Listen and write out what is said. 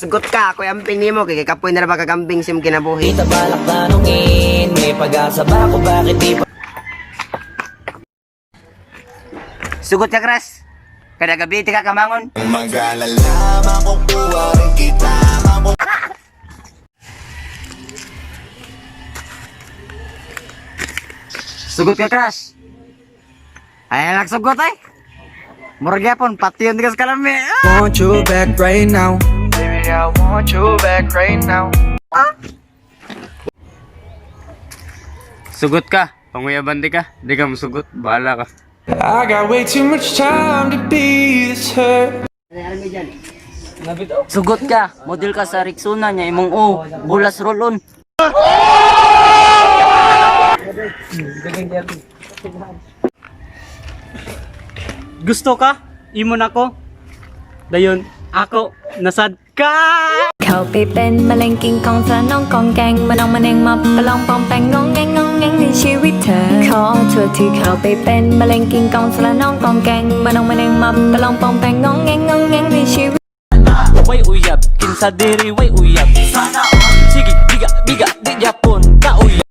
Sugot ka, ako yung amping mo, kaya kapoy na magkakambing sim kinabuhi. Kita balak tanungin, may pag-asa ba ako, bakit di pa? Sugot ka, Kras. Kada gabi, ka kamangon. Mag-alala, makukuha rin kita. Sugot ka, Kras. Ay, nagsugot ay. Murag yapon, pati yun tigas kalami. Want you back right now. Baby, I want you back right now. Sugot ka, panguyaban di ka, di ka masugot, bahala ka. I got way too much time to be this hurt. Sugot ka, model ka sa Rexona niya, imong bulas roll-on. Gusto ka? Imo na ko? Dayon, ako, nasad ka! เข้าไปเป็นมะเร็งกินของเธอน้องกองแกงมาลองมาเน่งมาประลองปองแปงงองแงงงองแงงในชีวิตเธอขอโทษที่เข้าไปเป็นมะเร็งกินกองเธอน้องกองแกงมาลองมาเน่งมาประลองปองแปงงองแงงงองแงงในชีวิต Way uyab, kinsa diri way uyab. Sana sige, biga, biga, di Japon, ka uyab.